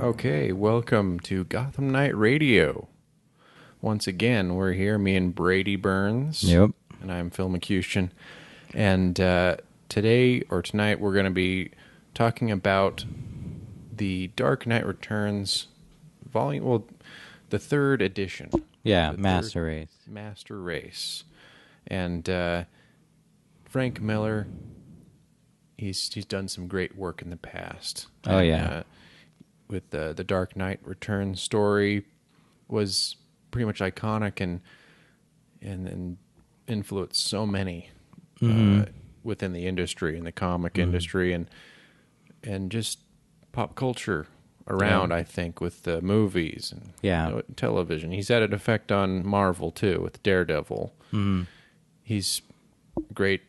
Okay, welcome to Gotham Knight Radio. Once again, we're here, me and Brady Burns. Yep. And I'm Phil McCution. And tonight, we're going to be talking about the Dark Knight Returns the third edition. Yeah, Master Race. Master Race. And Frank Miller, he's done some great work in the past. Oh, yeah. With the Dark Knight Returns story was pretty much iconic and influenced so many within the industry, in the comic industry, and just pop culture around, I think, with the movies and television. He's had an effect on Marvel, too, with Daredevil. He's great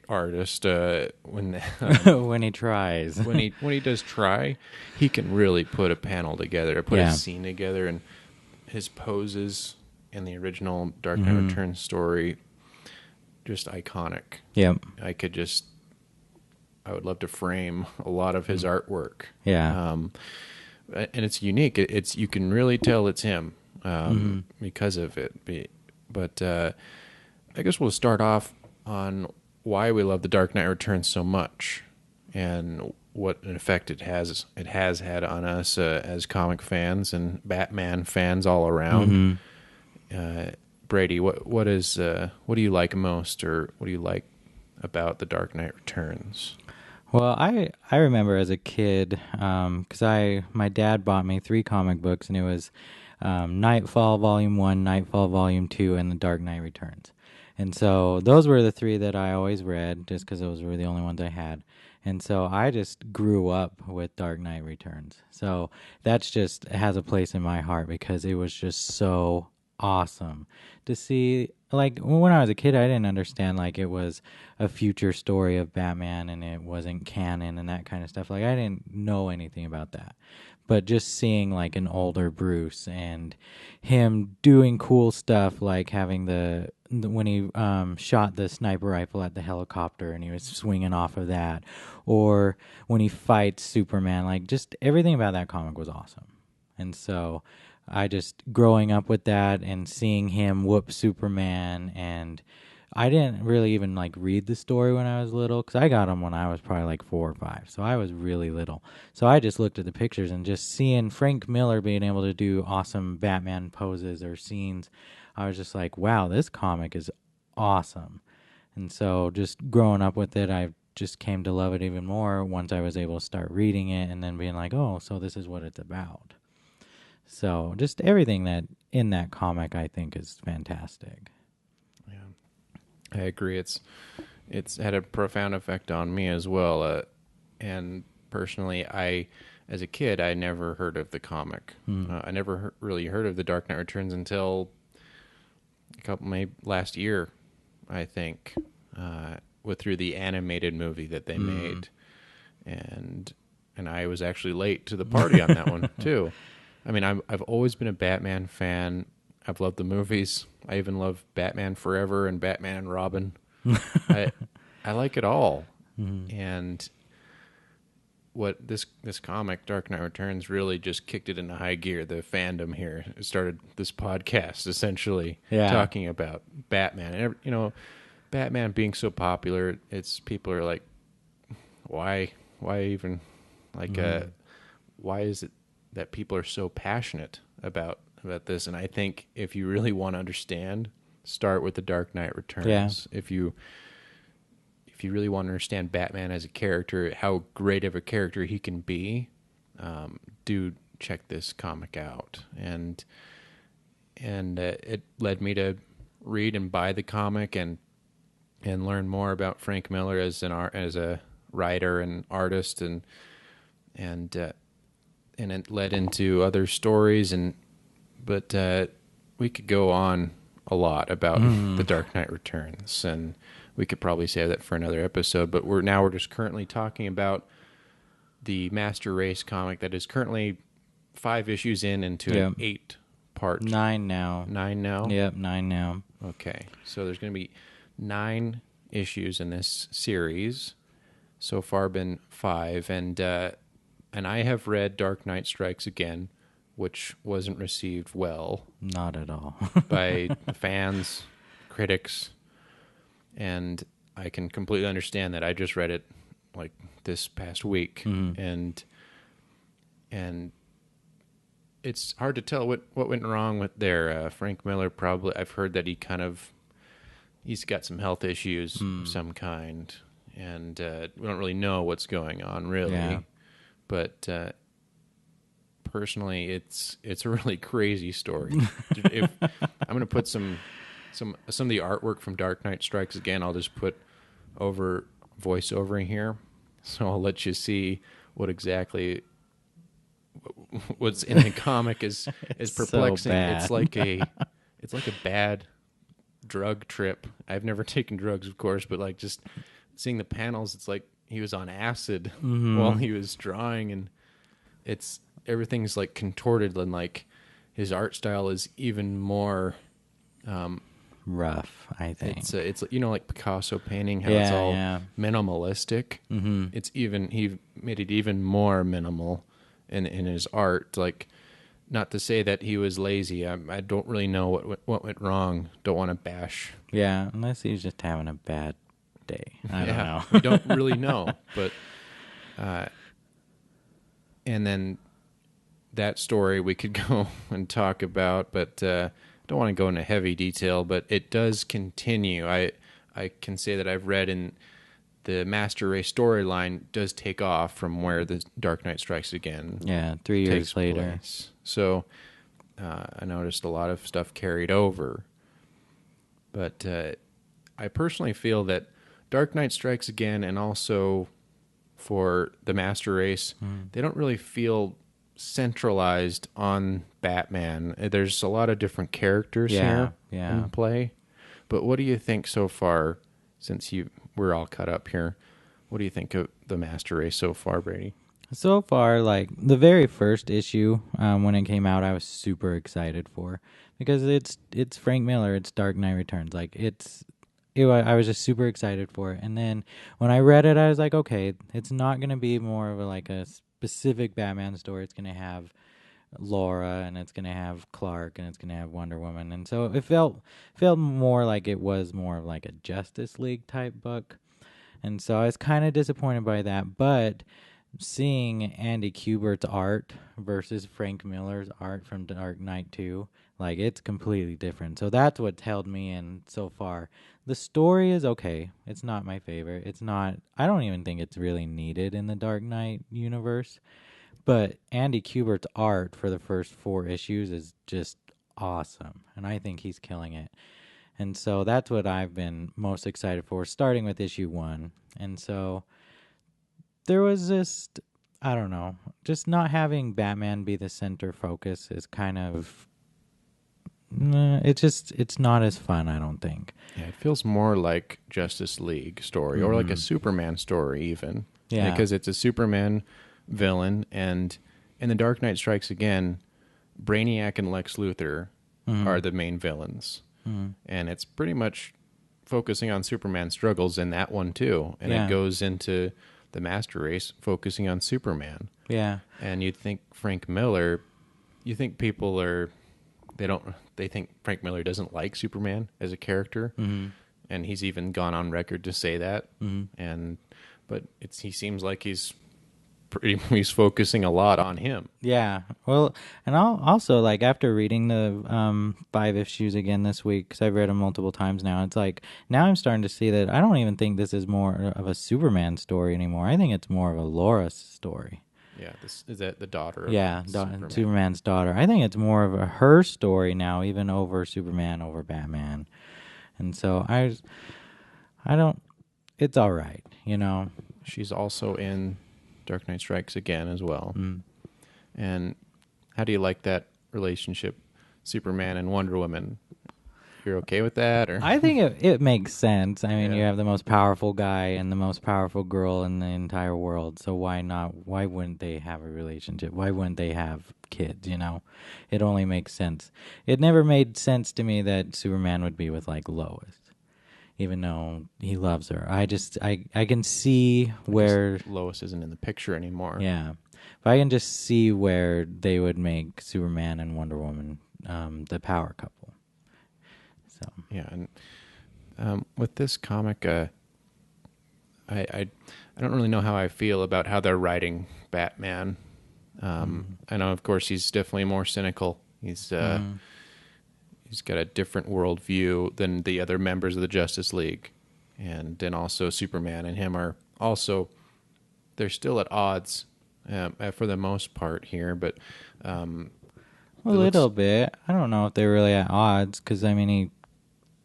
artist. When when he tries, when he does try, he can really put a panel together, put a scene together, and his poses in the original Dark Knight Returns story, just iconic. Yep. I would love to frame a lot of his artwork. Yeah. And it's unique. You can really tell it's him because of it. But I guess we'll start off on why we love The Dark Knight Returns so much, and what an effect it has had on us as comic fans and Batman fans all around. Brady, what do you like most, or what do you like about The Dark Knight Returns? Well, I remember as a kid, because my dad bought me 3 comic books, and it was Nightfall Volume 1, Nightfall Volume 2, and The Dark Knight Returns. And so those were the 3 that I always read, just because those were the only ones I had. And so I just grew up with Dark Knight Returns. So that's just has a place in my heart, because it was just so awesome to see. Like, when I was a kid, I didn't understand, like, it was a future story of Batman and it wasn't canon and that kind of stuff. Like, I didn't know anything about that. But just seeing, like, an older Bruce and him doing cool stuff, like having when he shot the sniper rifle at the helicopter and he was swinging off of that, or when he fights Superman, like, just everything about that comic was awesome. And so I just, growing up with that and seeing him whoop Superman, and I didn't really even, like, read the story when I was little, because I got him when I was probably like 4 or 5, so I was really little. So I just looked at the pictures, and just seeing Frank Miller being able to do awesome Batman poses or scenes, I was just like, wow, this comic is awesome. And so just growing up with it, I just came to love it even more once I was able to start reading it and then being like, oh, so this is what it's about. So just everything that in that comic, I think, is fantastic. Yeah, I agree. It's had a profound effect on me as well. And personally, as a kid, I never heard of the comic. I never really heard of The Dark Knight Returns until maybe last year, I think, through the animated movie that they made, and I was actually late to the party on that one too. I mean, I've always been a Batman fan. I've loved the movies. I even love Batman Forever and Batman and Robin. I like it all. And what this comic, Dark Knight Returns, really just kicked it into high gear. The fandom here started this podcast, essentially talking about Batman. And, Batman being so popular, people are like, why even, like, why is it that people are so passionate about this? And I think if you really want to understand, start with The Dark Knight Returns. If you really want to understand Batman as a character, how great of a character he can be, do check this comic out. And it led me to read and buy the comic and learn more about Frank Miller as a writer and artist, and it led into other stories, but we could go on a lot about The Dark Knight Returns, and we could probably save that for another episode. But we're just currently talking about the Master Race comic that is currently 5 issues into an 8-part. 9 now. 9 now? Yep, 9 now. Okay, so there's going to be 9 issues in this series. So far been 5, and and I have read Dark Knight Strikes Again, which wasn't received well Not at all. by fans, critics, and I can completely understand that. I just read it like this past week, and it's hard to tell what went wrong with there. Frank Miller probably. I've heard that he's got some health issues of some kind, and we don't really know what's going on really. Yeah. But personally, it's a really crazy story. If I'm going to put some of the artwork from Dark Knight Strikes Again, I'll just put over voiceover in here, so I'll let you see what exactly what's in the comic is perplexing. So bad. It's like a bad drug trip. I've never taken drugs, of course, but like just seeing the panels, it's like he was on acid while he was drawing, and everything's like contorted, and like his art style is even more Rough, I think. It's like Picasso painting, how it's all minimalistic. He made it even more minimal in his art. Like, not to say that he was lazy. I don't really know what went wrong. Don't want to bash. Yeah, unless he's just having a bad day. I don't know. We don't really know. But and then that story we could go and talk about, but don't want to go into heavy detail. But it does continue. I can say that I've read in the Master Race storyline does take off from where the Dark Knight Strikes Again. Yeah, 3 years later. Place. So I noticed a lot of stuff carried over. But I personally feel that Dark Knight Strikes Again, and also for the Master Race, they don't really feel centralized on Batman. There's a lot of different characters here in play. But what do you think so far, since we're all caught up here? What do you think of the Master Race so far, Brady? So far, like the very first issue when it came out, I was super excited for, because it's Frank Miller, it's Dark Knight Returns. Like I was just super excited for it. And then when I read it, I was like, okay, it's not going to be more of a specific Batman story. It's going to have Laura, and it's going to have Clark, and it's going to have Wonder Woman. And so it felt more like it was more of like a Justice League type book. And so I was kind of disappointed by that. But seeing Andy Kubert's art versus Frank Miller's art from Dark Knight 2, like, it's completely different. So that's what's held me in so far. The story is okay. It's not my favorite. I don't even think it's really needed in the Dark Knight universe. But Andy Kubert's art for the first 4 issues is just awesome. And I think he's killing it. And so that's what I've been most excited for, starting with issue 1. And so there was just, I don't know, just not having Batman be the center focus is kind of, it's not as fun, I don't think. Yeah, it feels more like Justice League story, or like a Superman story even. Yeah. Because it's a Superman villain, and in The Dark Knight Strikes Again, Brainiac and Lex Luthor are the main villains. And it's pretty much focusing on Superman's struggles in that one too. And it goes into the Master Race focusing on Superman. Yeah. And you'd think Frank Miller, they think Frank Miller doesn't like Superman as a character. And he's even gone on record to say that. But he seems like he's focusing a lot on him. Yeah. Well, and I'll also, like, after reading the 5 issues again this week, because I've read them multiple times now, it's like, now I'm starting to see that I don't even think this is more of a Superman story anymore. I think it's more of a Laura story. Yeah, is that the daughter of Superman's daughter. I think it's more of her story now, even over Superman, over Batman. And so it's all right, you know. She's also in Dark Knight Strikes Again as well. And how do you like that relationship, Superman and Wonder Woman? You're okay with that? Or I think it makes sense. I mean, you have the most powerful guy and the most powerful girl in the entire world. So why not? Why wouldn't they have a relationship? Why wouldn't they have kids, you know? It only makes sense. It never made sense to me that Superman would be with, like, Lois, even though he loves her. I can see where Lois isn't in the picture anymore. Yeah. But I can just see where they would make Superman and Wonder Woman the power couple. So Yeah, and with this comic, I don't really know how I feel about how they're writing Batman. I know, of course, he's definitely more cynical. He's got a different worldview than the other members of the Justice League, and then also Superman and him are also, they're still at odds for the most part here, but a little bit. I don't know if they're really at odds because I mean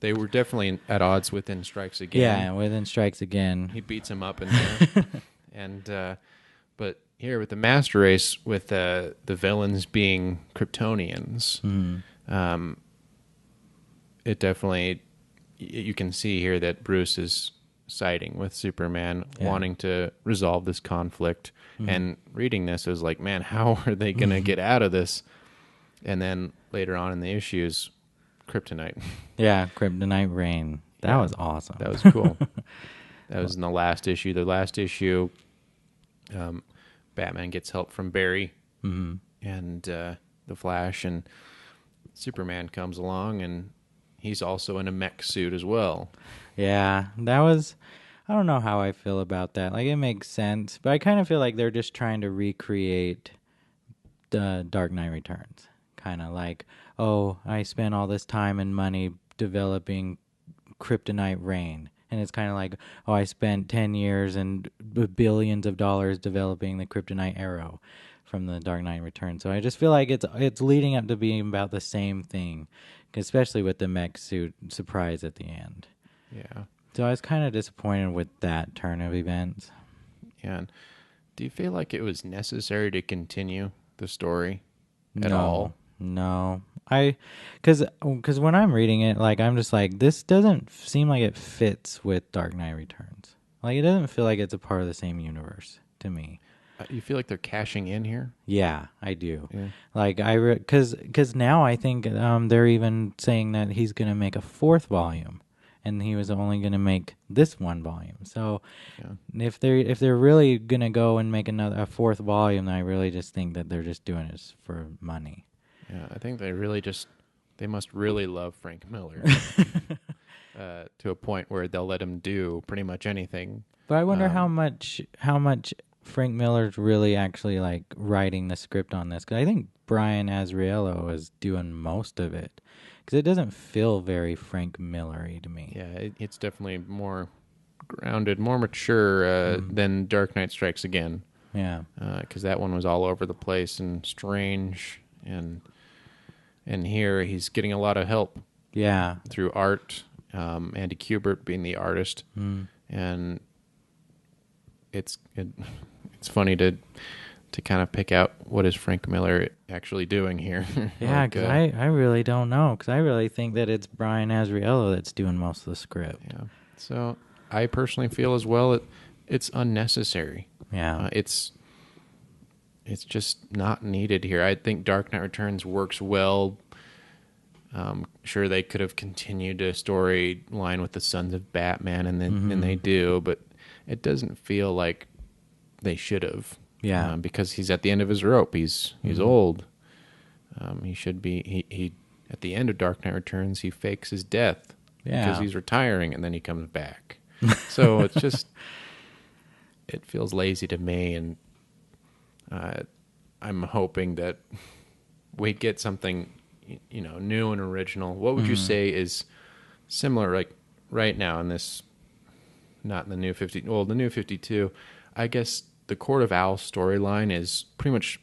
they were definitely at odds within Strikes Again. Yeah, within Strikes Again. He beats him up in there. And but here with the Master Race, with the villains being Kryptonians, it definitely, you can see here that Bruce is siding with Superman, wanting to resolve this conflict. And reading this, it was like, man, how are they going to get out of this? And then later on in the issues, Kryptonite. Yeah, Kryptonite Rain. That was awesome. That was cool. That was in the last issue. The last issue, Batman gets help from Barry and the Flash, and Superman comes along, and he's also in a mech suit as well. Yeah, that was... I don't know how I feel about that. Like, it makes sense, but I kind of feel like they're just trying to recreate the Dark Knight Returns. Kind of like, oh, I spent all this time and money developing Kryptonite Rain. And it's kind of like, oh, I spent 10 years and billions of dollars developing the Kryptonite Arrow from the Dark Knight Returns. So I just feel like it's leading up to being about the same thing, especially with the mech suit surprise at the end. Yeah. So I was kind of disappointed with that turn of events. Yeah. And do you feel like it was necessary to continue the story at all? No. Because when I'm reading it, like, I'm just like, this doesn't seem like it fits with Dark Knight Returns. Like, it doesn't feel like it's a part of the same universe to me. You feel like they're cashing in here? Yeah, I do. Yeah. Like, because now I think they're even saying that he's going to make a 4th volume. And he was only going to make this 1 volume. So if they're really going to go and make a 4th volume, then I really just think that they're just doing it for money. Yeah, I think they must really love Frank Miller to a point where they'll let him do pretty much anything. But I wonder how much Frank Miller's really actually like writing the script on this, because I think Brian Azzarello is doing most of it. Because it doesn't feel very Frank Miller-y to me. Yeah, it's definitely more grounded, more mature than Dark Knight Strikes Again. Yeah. Because that one was all over the place and strange. And here he's getting a lot of help. Yeah. Through art, Andy Kubert being the artist. And it's funny to kind of pick out what is Frank Miller actually doing here. Yeah, because I really don't know. Because I really think that it's Brian Azzarello that's doing most of the script. Yeah. So I personally feel as well it's unnecessary. Yeah. It's just not needed here. I think Dark Knight Returns works well. Sure, they could have continued a storyline with the Sons of Batman, and they do, but it doesn't feel like they should have. Yeah, because he's at the end of his rope. He's old. He should be. He at the end of Dark Knight Returns, he fakes his death because he's retiring, and then he comes back. So it's just, it feels lazy to me, and I'm hoping that we get something, new and original. What would you say is similar, like right now in this? Not in the New 50. Well, the New 52, I guess. The Court of Owls storyline is pretty much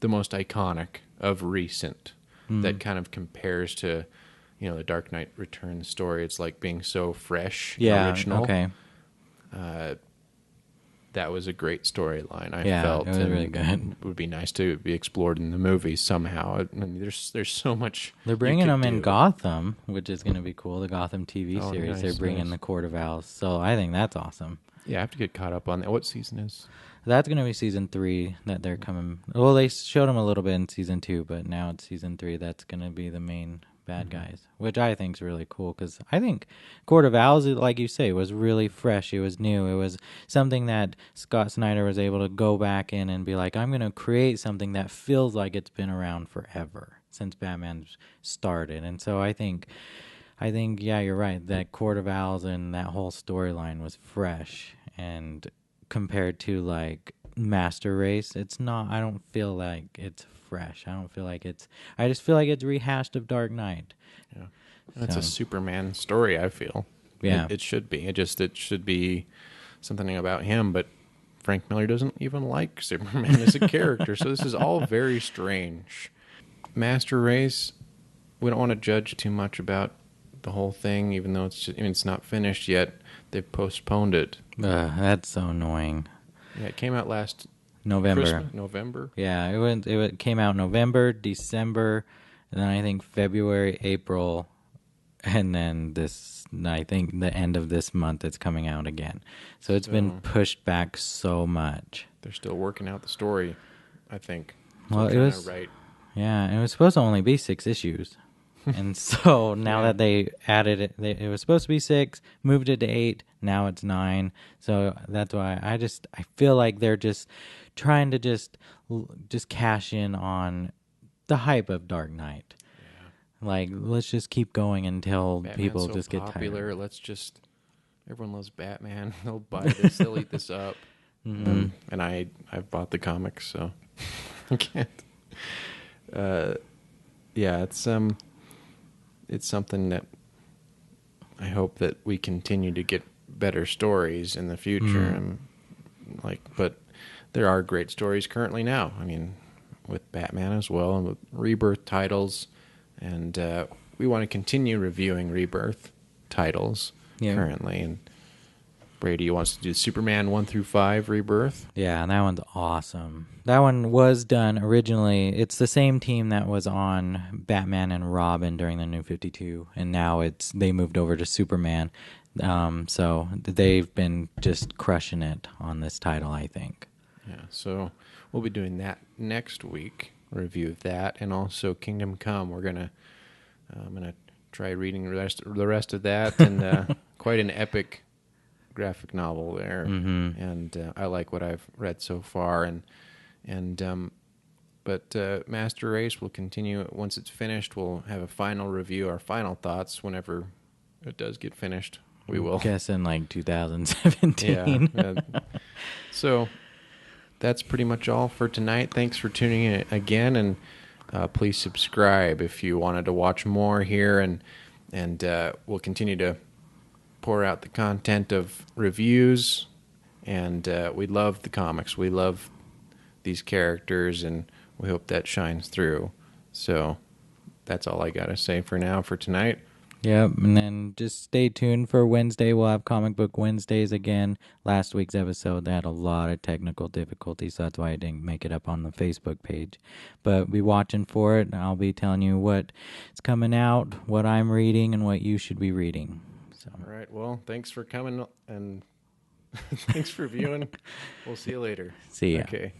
the most iconic of recent. That kind of compares to, the Dark Knight Returns story. It's like being so fresh, original. Okay. That was a great storyline. I felt it was really good. It would be nice to be explored in the movie somehow. I mean, there's so much. They're bringing them in Gotham, which is going to be cool. The Gotham TV series. Nice, they're bringing the Court of Owls, so I think that's awesome. Yeah, I have to get caught up on that. What season is? That's going to be season 3 that they're coming. Well, they showed them a little bit in season 2, but now it's season 3. That's going to be the main bad guys, which I think is really cool because I think Court of Owls, like you say, was really fresh. It was new. It was something that Scott Snyder was able to go back in and be like, I'm going to create something that feels like it's been around forever since Batman started. And so I think, yeah, you're right. That Court of Owls and that whole storyline was fresh, and compared to like Master Race, it's not. I don't feel like it's fresh. I don't feel like it's. I just feel like it's rehashed of Dark Knight. Yeah, and it's a Superman story. I feel. Yeah, it should be. It should be something about him. But Frank Miller doesn't even like Superman as a character, so this is all very strange. Master Race. We don't want to judge too much about the whole thing, even though it's not finished yet. They've postponed it. That's so annoying. Yeah, it came out last November. November. Yeah, it came out November, December, and then I think February, April, and then I think the end of this month it's coming out again. So it's been pushed back so much. They're still working out the story, I think. Well, it was right. Yeah, and it was supposed to only be 6 issues. And so now that they added it, it was supposed to be 6, moved it to 8, now it's 9. So that's why I feel like they're just trying to just cash in on the hype of Dark Knight. Yeah. Like, let's just keep going until Batman's people so just get popular. tired. Everyone loves Batman. They'll buy this, they'll eat this up. Mm-hmm. And I've bought the comics, so I can't. Yeah, it's something that I hope that we continue to get better stories in the future. And but there are great stories currently now. I mean, with Batman as well, and with Rebirth titles, and we want to continue reviewing Rebirth titles currently. And Brady wants to do Superman 1 through 5 Rebirth. Yeah, and that one's awesome. That one was done originally. It's the same team that was on Batman and Robin during the New 52, and now they moved over to Superman. So they've been just crushing it on this title, I think. Yeah, so we'll be doing that next week, review of that, and also Kingdom Come. I'm gonna try reading the rest of that, and quite an epic graphic novel there. Mm-hmm. And I like what I've read so far, but Master Race will continue. Once it's finished, we'll have a final review, our final thoughts whenever it does get finished. We will. I guess in like 2017. Yeah. So that's pretty much all for tonight. Thanks for tuning in again, and please subscribe if you wanted to watch more here, and we'll continue to pour out the content of reviews, and we love the comics. We love these characters, and we hope that shines through. So that's all I got to say for now for tonight. Yep, and then just stay tuned for Wednesday. We'll have Comic Book Wednesdays again. Last week's episode, they had a lot of technical difficulties, so that's why I didn't make it up on the Facebook page. But be watching for it, and I'll be telling you what's coming out, what I'm reading, and what you should be reading. So. All right, well, thanks for coming, and thanks for viewing. We'll see you later. See ya. Okay.